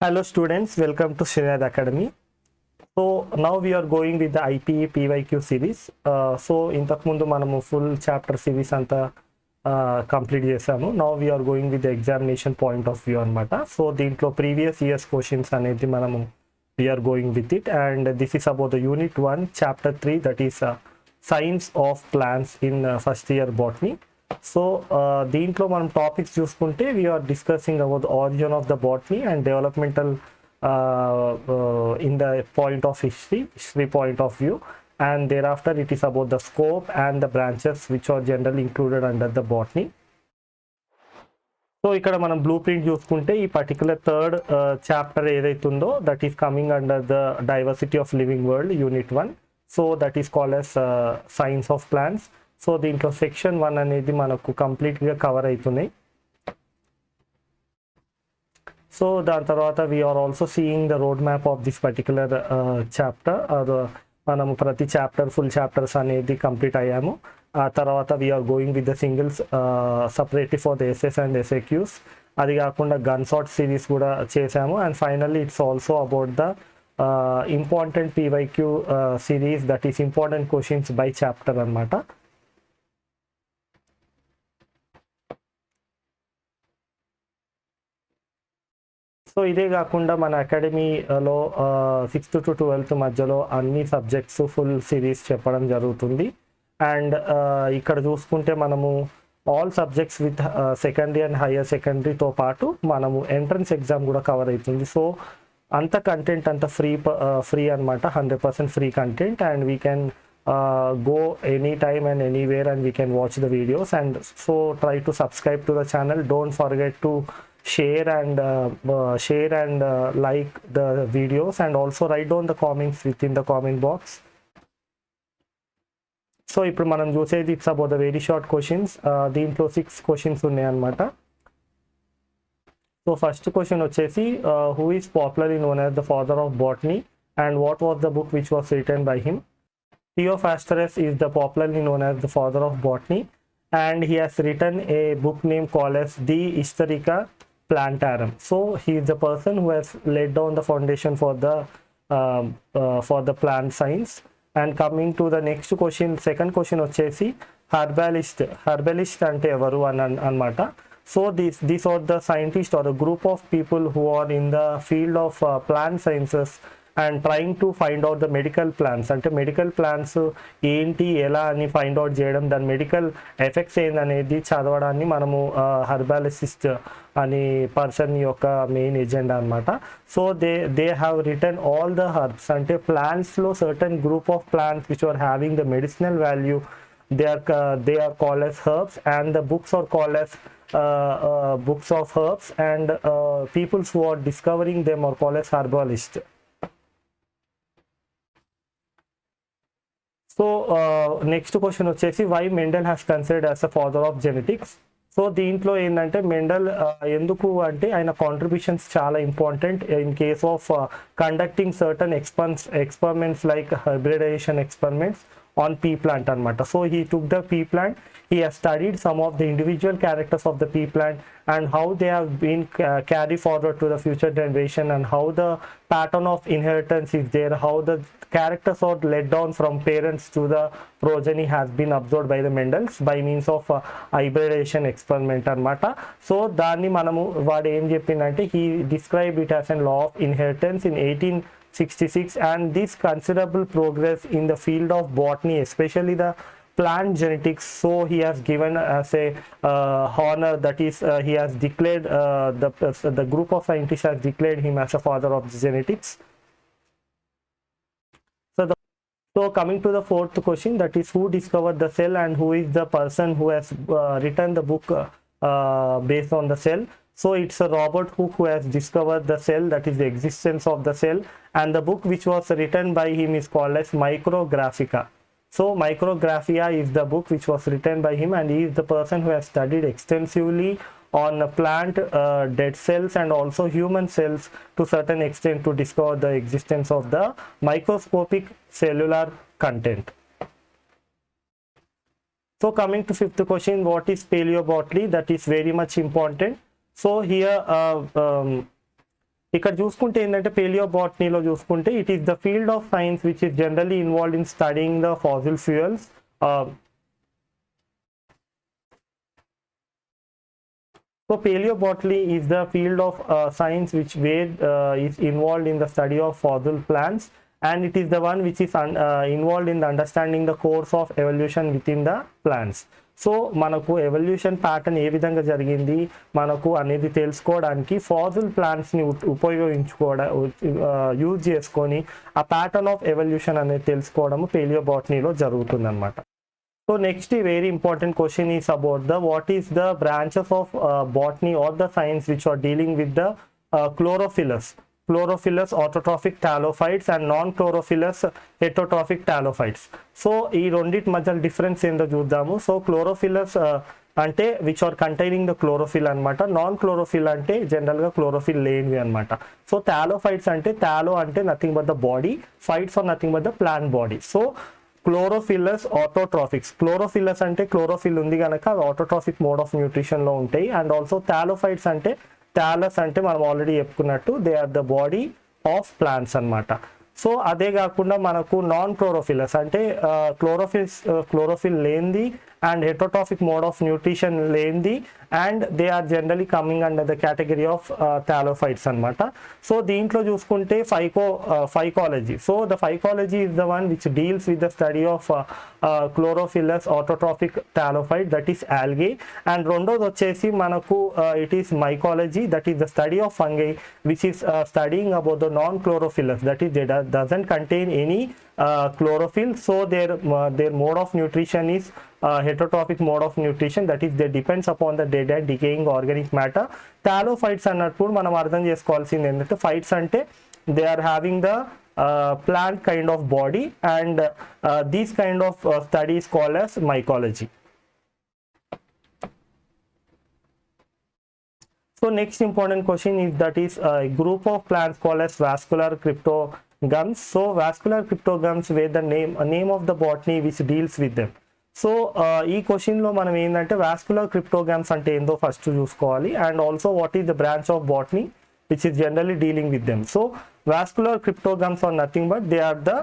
Hello students, welcome to Sreenath Academy. So now we are going with the IPE PYQ series. So ఇంతకు ముందు మనము full chapter series అంతా complete చేసాము. Now we are going with the examination point of view అన్నమాట. So దీంట్లో previous years questions అనేది మనము we are going with it, and this is about the unit 1 chapter 3, that is science of plants in first year botany. So దీంట్లో మనం topics చూసుకుంటే we are discussing about the origin of the botany and developmental in the point of history point of view, and thereafter it is about the scope and the branches which are general included under the botany. So ఇక్కడ మనం blueprint చూసుకుంటే ఈ particular third chapter ఏదైతుందో that is coming under the diversity of living world unit 1. So that is called as science of plants. So దీంట్లో section 1 అనేది మనకు కంప్లీట్గా cover అవుతున్నాయి. సో దాని తర్వాత we are also seeing the road map of this particular chapter. మనము ప్రతి chapter full chapters అనేది కంప్లీట్ అయ్యాము. ఆ తర్వాత we are going with the singles separately for the SS and SAQs. అది కాకుండా గన్ షాట్ సిరీస్ కూడా చేసాము. And finally it's also about the important PYQ series, that is important questions by chapter అనమాట. So ఇదే కాకుండా మన అకాడమీలో 6th to 12th మధ్యలో అన్ని సబ్జెక్ట్స్ ఫుల్ సిరీస్ చెప్పడం జరుగుతుంది. అండ్ ఇక్కడ చూసుకుంటే మనము all subjects with secondary and higher సెకండరీతో పాటు మనము ఎంట్రన్స్ ఎగ్జామ్ కూడా కవర్ అవుతుంది. సో అంత కంటెంట్ అంత ఫ్రీ అనమాట, 100% free content, and we can go anytime and anywhere and we can watch the videos. And so try to subscribe to the channel. Don't forget to share and like the videos, and also write down the comments within the comment box. So ఇప్పుడు మనం చూసేది it's about the very short questions. దీంట్లో 6 questions ఉన్నాయి అన్నమాట. So first question వచ్చేసి who is popularly known as the father of botany and what was the book which was written by him? Theophrastus is the popularly known as the father of botany, and he has written a book named called as De Historica Plantarum. So he is the person who has laid down the foundation for the plant science. And coming to the next question, second question వచ్చేసి herbalist అంటే ఎవరు అన్నమాట. So these are the scientists or a group of people who are in the field of plant sciences and trying to find out the medical plants. అంటే medical plants ఏంటి ఎలా అని find out చేయడం, దాని medical effects ఏందనేది చదవడాన్ని మనము హెర్బాలజిస్ట్ అని person యొక్క మెయిన్ ఎజెండా అనమాట. So they have return all the herbs, అంటే ప్లాంట్స్లో certain group of plants which are having the medicinal value, they are called as herbs, and the books are called as books of herbs, and people who are discovering them are called as herbalists. So next question వచ్చేసి why Mendel has considered as the father of genetics. So దీంట్లో ఏంటంటే Mendel ఎందుకు అంటే ఆయన contributions చాలా important in case of conducting certain experiments like hybridisation experiments on pea plant anamata. So he took the pea plant, he has studied some of the individual characters of the pea plant and how they have been carried forward to the future generation, and how the pattern of inheritance is there, how the characters are led down from parents to the progeny has been observed by the Mendels by means of hybridization experiment anamata. So danni manamu vaadu em cheppindante, he described it as a law of inheritance in 1866, and this considerable progress in the field of botany, especially the plant genetics, so he has given as a honor, that is he has declared the group of scientists has declared him as a father of genetics. So coming to the fourth question, that is who discovered the cell and who is the person who has written the book based on the cell. So it's a Robert Hooke who has discovered the cell, that is the existence of the cell, and the book which was written by him is called as Micrographica. So Micrographia is the book which was written by him, and he is the person who has studied extensively on plant dead cells and also human cells to certain extent to discover the existence of the microscopic cellular content. So coming to fifth question, what is paleobotany? That is very much important. So here ఇక్కడ చూసుకుంటే ఏంటంటే పేలియోబాటనీలో చూసుకుంటే it is the field of science which is generally involved in studying the fossil fuels. So paleobotany is the field of science which is involved in the study of fossil plants, and it is the one which is involved in the understanding the course of evolution within the plants. So మనకు evolution pattern ఏ విధంగా జరిగింది మనకు అనేది తెలుసుకోవడానికి fossil ప్లాంట్స్ని use చేసుకొని ఆ pattern of evolution అనేది తెలుసుకోవడం పేలియోబాటనీలో జరుగుతుంది అనమాట. So next very important question is about what is the branches of botany or the science which are dealing with the chlorophyllus, autotrophic talophytes and non-chlorophyllus heterotrophic talophytes. So ఈ రెండిటి మధ్య difference ఏందో చూద్దాము. So chlorophyllous అంటే which are containing the chlorophyll అనమాట, non chlorophyll అంటే జనరల్గా chlorophyll లేనివి అనమాట. సో థాలోఫైట్స్ అంటే థాలో అంటే nothing but the body, phytes are nothing but the plant body. So chlorophyllous autotrophics, chlorophyllous అంటే క్లోరోఫిల్ ఉంది కనుక అవి ఆటోట్రాఫిక్ మోడ్ ఆఫ్ న్యూట్రిషన్లో ఉంటాయి. అండ్ ఆల్సో థాలోఫైట్స్ అంటే థాలస్ అంటే మనం ఆల్రెడీ చెప్పుకున్నట్టు they are the body of plants అనమాట. సో అదే కాకుండా మనకు నాన్ క్లోరోఫిల్లస్ అంటే క్లోరోఫిల్ లేనిది and heterotrophic mode of nutrition లేనిది and they are generally coming under the category of thallophytes అనమాట. సో దీంట్లో చూసుకుంటే phycology, so the phycology is the one which deals with the study of chlorophyllous autotrophic thallophyte that is algae. And రెండోది వచ్చేసి మనకు it is mycology that is the study of fungi which is studying about the non chlorophyllous that is doesn't contain any chlorophyll, so their mode of nutrition is heterotrophic mode of nutrition, that is they depends upon the dead and decaying organic matter. Thalophytes అన్నప్పుడు మనం అర్థం చేసుకోవాల్సింది ఏంటంటే fights అంటే they are having the plant kind of body and these kind of studies called as mycology. So next important question is that is a group of plants called as vascular cryptogams. So vascular cryptogams were the name of the botany which deals with them. So ఈ క్వశ్చన్లో మనం ఏంటంటే vascular cryptograms అంటే ఏందో first చూసుకోవాలి and also what is the branch of botany which is generally dealing with them. So vascular cryptograms are nothing but they are the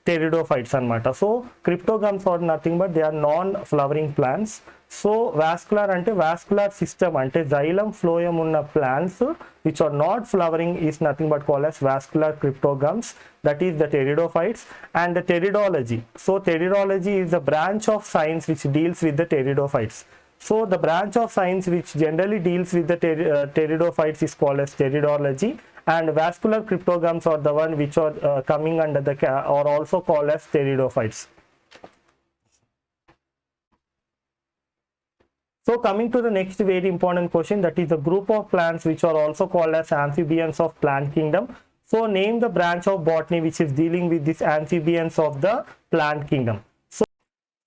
pteridophytes అనమాట. So cryptograms are nothing but they are non flowering plants. So vascular అంటే vascular system అంటే xylem phloem ఉన్న plants which are not flowering is nothing but called as vascular cryptogams, that is the pteridophytes. And the pteridology, so pteridology is the branch of science which deals with the pteridophytes. So the branch of science which generally deals with the pteridophytes is called as pteridology, and vascular cryptogams are the one which are coming under the or also called as pteridophytes. So coming to the next very important question, that is the group of plants which are also called as amphibians of plant kingdom. So name the branch of botany which is dealing with this amphibians of the plant kingdom.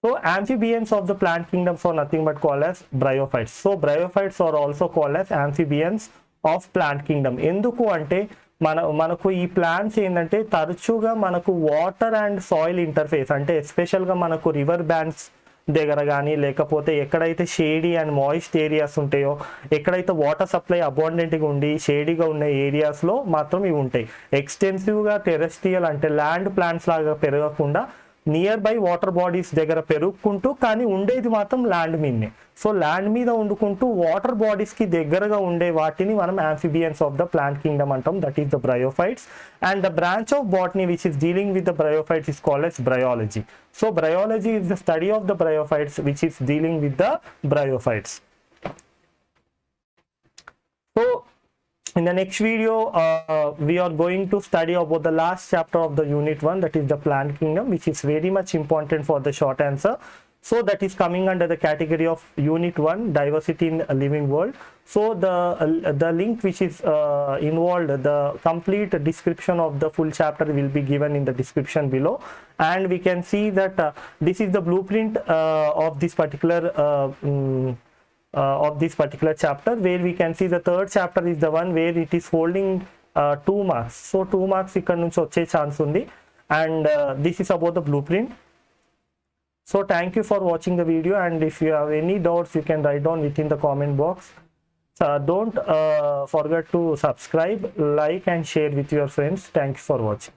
So amphibians of the plant kingdom are nothing but called as bryophytes. So bryophytes are also called as amphibians of plant kingdom. ఎందుకు అంటే మనకు ఈ plants ఏంటంటే తరచుగా మనకు water and soil interface అంటే ఎస్పెషల్గా మనకు రివర్ బ్యాంక్స్ దగ్గర కానీ లేకపోతే ఎక్కడైతే షేడీ అండ్ మాయిస్ట్ ఏరియాస్ ఉంటాయో, ఎక్కడైతే వాటర్ సప్లై అబాండెంట్గా ఉండి షేడీగా ఉన్న ఏరియాస్లో మాత్రం ఇవి ఉంటాయి. ఎక్స్టెన్సివ్గా టెరెస్ట్రియల్ అంటే ల్యాండ్ ప్లాంట్స్ లాగా పెరగకుండా నియర్ బై వాటర్ బాడీస్ దగ్గర పెరుగుకుంటూ కానీ ఉండేది మాత్రం ల్యాండ్ మీదనే. సో ల్యాండ్ మీద వండుకుంటూ వాటర్ బాడీస్కి దగ్గరగా ఉండే వాటిని మనం amphibians of the plant kingdom అంటాం, that is the bryophytes. And the branch of botany which is dealing with the bryophytes is called as bryology. So bryology is the study of the bryophytes which is dealing with the bryophytes. So in the next video we are going to study about the last chapter of the unit 1, that is the plant kingdom, which is very much important for the short answer. So that is coming under the category of unit 1, diversity in a living world. So the link which is involved, the complete description of the full chapter will be given in the description below, and we can see that this is the blueprint of this particular chapter, where we can see the third chapter is the one where it is holding 2 marks. So 2 marks ఇక్కడ నుంచి వచ్చే chance ఉంది, and this is about the blueprint. So thank you for watching the video, and if you have any doubts you can write down within the comment box. Don't forget to subscribe, like and share with your friends. Thank you for watching.